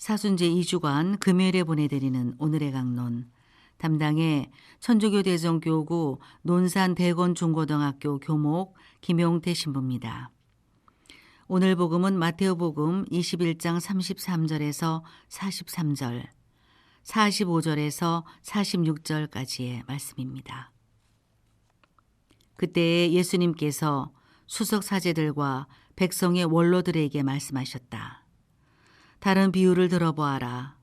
사순제 2주간 금요일에 보내드리는 오늘의 강론. 담당의 천주교대전교구 논산대건중고등학교 교목 김용태 신부입니다. 오늘 복음은 마테오복음 21장 33절에서 43절, 45절에서 46절까지의 말씀입니다. 그때 예수님께서 수석 사제들과 백성의 원로들에게 말씀하셨다. 다른 비유를 들어보아라.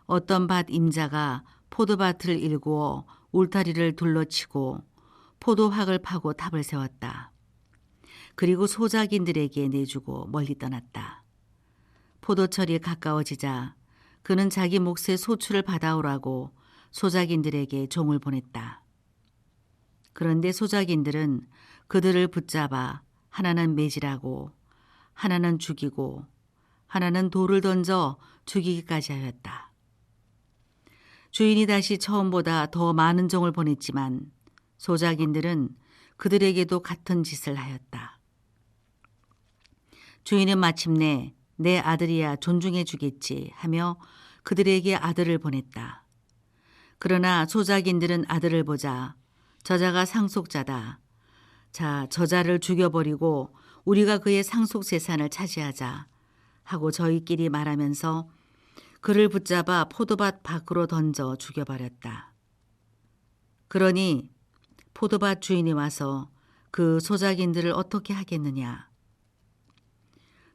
어떤 밭 임자가 포도밭을 일구어 울타리를 둘러치고 포도확을 파고 탑을 세웠다. 그리고 소작인들에게 내주고 멀리 떠났다. 포도철이 가까워지자 그는 자기 몫의 소출을 받아오라고 소작인들에게 종을 보냈다. 그런데 소작인들은 그들을 붙잡아 하나는 매질하고 하나는 죽이고 하나는 돌을 던져 죽이기까지 하였다. 주인이 다시 처음보다 더 많은 종을 보냈지만 소작인들은 그들에게도 같은 짓을 하였다. 주인은 마침내 내 아들이야 존중해 주겠지 하며 그들에게 아들을 보냈다. 그러나 소작인들은 아들을 보자 저자가 상속자다. 자, 저자를 죽여버리고 우리가 그의 상속 재산을 차지하자 하고 저희끼리 말하면서 그를 붙잡아 포도밭 밖으로 던져 죽여버렸다. 그러니 포도밭 주인이 와서 그 소작인들을 어떻게 하겠느냐.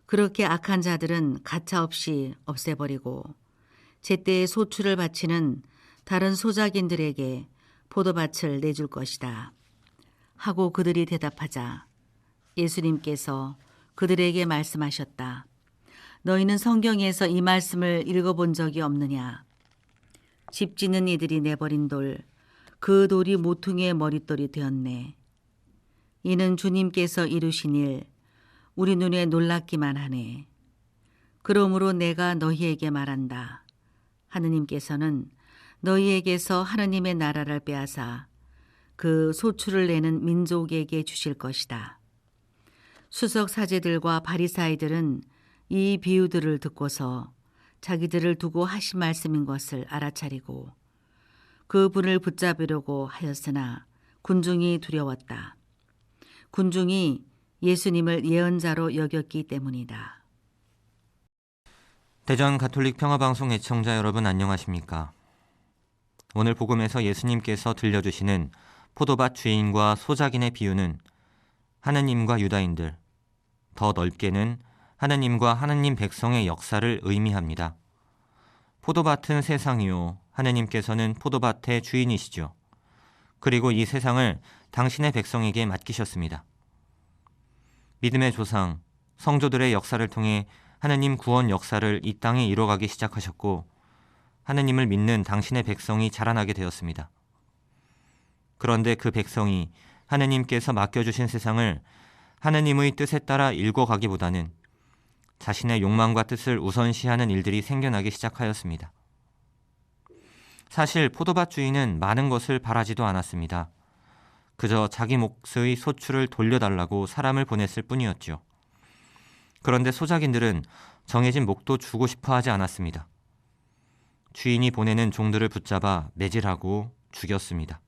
그렇게 악한 자들은 가차없이 없애버리고 제때에 소출을 바치는 다른 소작인들에게 포도밭을 내줄 것이다 하고 그들이 대답하자 예수님께서 그들에게 말씀하셨다. 너희는 성경에서 이 말씀을 읽어본 적이 없느냐. 집 짓는 이들이 내버린 돌, 그 돌이 모퉁이의 머릿돌이 되었네. 이는 주님께서 이루신 일, 우리 눈에 놀랍기만 하네. 그러므로 내가 너희에게 말한다. 하느님께서는 너희에게서 하느님의 나라를 빼앗아 그 소출을 내는 민족에게 주실 것이다. 수석 사제들과 바리사이들은 이 비유들을 듣고서 자기들을 두고 하신 말씀인 것을 알아차리고 그 분을 붙잡으려고 하였으나 군중이 두려웠다. 군중이 예수님을 예언자로 여겼기 때문이다. 대전 가톨릭 평화방송 애청자 여러분 안녕하십니까? 오늘 복음에서 예수님께서 들려주시는 포도밭 주인과 소작인의 비유는 하느님과 유다인들, 더 넓게는 하느님과 하느님 백성의 역사를 의미합니다. 포도밭은 세상이요, 하느님께서는 포도밭의 주인이시죠. 그리고 이 세상을 당신의 백성에게 맡기셨습니다. 믿음의 조상, 성조들의 역사를 통해 하느님 구원 역사를 이 땅에 이뤄가기 시작하셨고 하느님을 믿는 당신의 백성이 자라나게 되었습니다. 그런데 그 백성이 하느님께서 맡겨주신 세상을 하느님의 뜻에 따라 읽어가기보다는 자신의 욕망과 뜻을 우선시하는 일들이 생겨나기 시작하였습니다. 사실 포도밭 주인은 많은 것을 바라지도 않았습니다. 그저 자기 몫의 소출을 돌려달라고 사람을 보냈을 뿐이었죠. 그런데 소작인들은 정해진 목도 주고 싶어 하지 않았습니다. 주인이 보내는 종들을 붙잡아 매질하고 죽였습니다.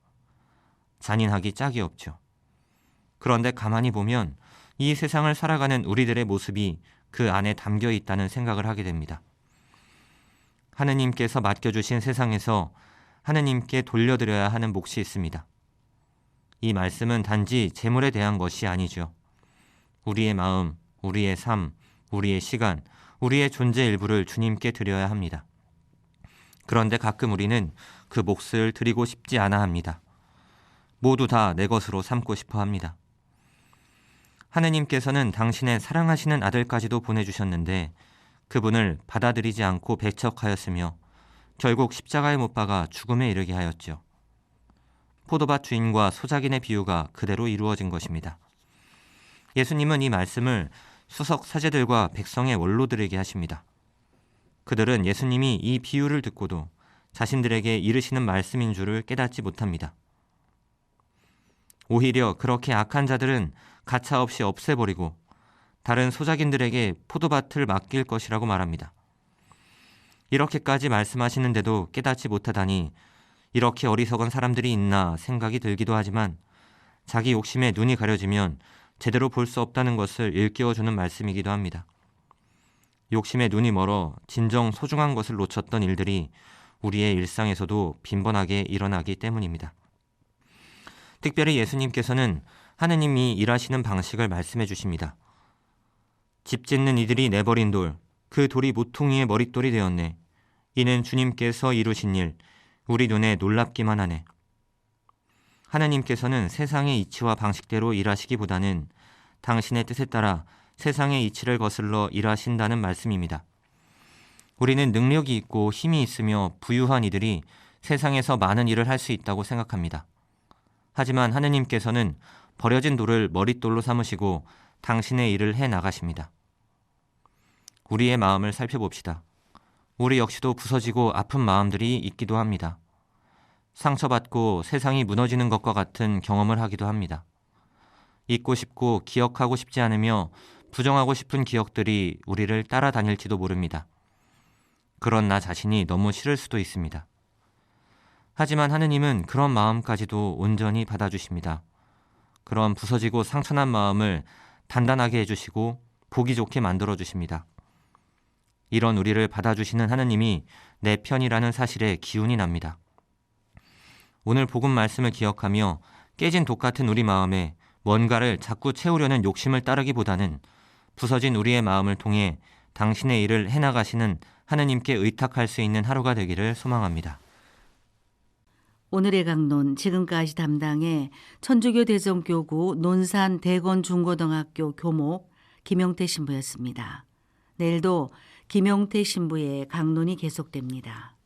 잔인하기 짝이 없죠. 그런데 가만히 보면 이 세상을 살아가는 우리들의 모습이 그 안에 담겨 있다는 생각을 하게 됩니다. 하느님께서 맡겨주신 세상에서 하느님께 돌려드려야 하는 몫이 있습니다. 이 말씀은 단지 재물에 대한 것이 아니죠. 우리의 마음, 우리의 삶, 우리의 시간, 우리의 존재 일부를 주님께 드려야 합니다. 그런데 가끔 우리는 그 몫을 드리고 싶지 않아 합니다. 모두 다 내 것으로 삼고 싶어 합니다. 하느님께서는 당신의 사랑하시는 아들까지도 보내주셨는데 그분을 받아들이지 않고 배척하였으며 결국 십자가에 못 박아 죽음에 이르게 하였죠. 포도밭 주인과 소작인의 비유가 그대로 이루어진 것입니다. 예수님은 이 말씀을 수석 사제들과 백성의 원로들에게 하십니다. 그들은 예수님이 이 비유를 듣고도 자신들에게 이르시는 말씀인 줄을 깨닫지 못합니다. 오히려 그렇게 악한 자들은 가차없이 없애버리고 다른 소작인들에게 포도밭을 맡길 것이라고 말합니다. 이렇게까지 말씀하시는데도 깨닫지 못하다니 이렇게 어리석은 사람들이 있나 생각이 들기도 하지만 자기 욕심에 눈이 가려지면 제대로 볼 수 없다는 것을 일깨워주는 말씀이기도 합니다. 욕심에 눈이 멀어 진정 소중한 것을 놓쳤던 일들이 우리의 일상에서도 빈번하게 일어나기 때문입니다. 특별히 예수님께서는 하느님이 일하시는 방식을 말씀해 주십니다. 집 짓는 이들이 내버린 돌, 그 돌이 모퉁이의 머릿돌이 되었네. 이는 주님께서 이루신 일, 우리 눈에 놀랍기만 하네. 하나님께서는 세상의 이치와 방식대로 일하시기보다는 당신의 뜻에 따라 세상의 이치를 거슬러 일하신다는 말씀입니다. 우리는 능력이 있고 힘이 있으며 부유한 이들이 세상에서 많은 일을 할 수 있다고 생각합니다. 하지만 하느님께서는 버려진 돌을 머릿돌로 삼으시고 당신의 일을 해 나가십니다. 우리의 마음을 살펴봅시다. 우리 역시도 부서지고 아픈 마음들이 있기도 합니다. 상처받고 세상이 무너지는 것과 같은 경험을 하기도 합니다. 잊고 싶고 기억하고 싶지 않으며 부정하고 싶은 기억들이 우리를 따라다닐지도 모릅니다. 그런 나 자신이 너무 싫을 수도 있습니다. 하지만 하느님은 그런 마음까지도 온전히 받아주십니다. 그런 부서지고 상처난 마음을 단단하게 해주시고 보기 좋게 만들어주십니다. 이런 우리를 받아주시는 하느님이 내 편이라는 사실에 기운이 납니다. 오늘 복음 말씀을 기억하며 깨진 독 같은 우리 마음에 뭔가를 자꾸 채우려는 욕심을 따르기보다는 부서진 우리의 마음을 통해 당신의 일을 해나가시는 하느님께 의탁할 수 있는 하루가 되기를 소망합니다. 오늘의 강론 지금까지 담당해 천주교 대전교구 논산 대건중고등학교 교목 김용태 신부였습니다. 내일도 김용태 신부의 강론이 계속됩니다.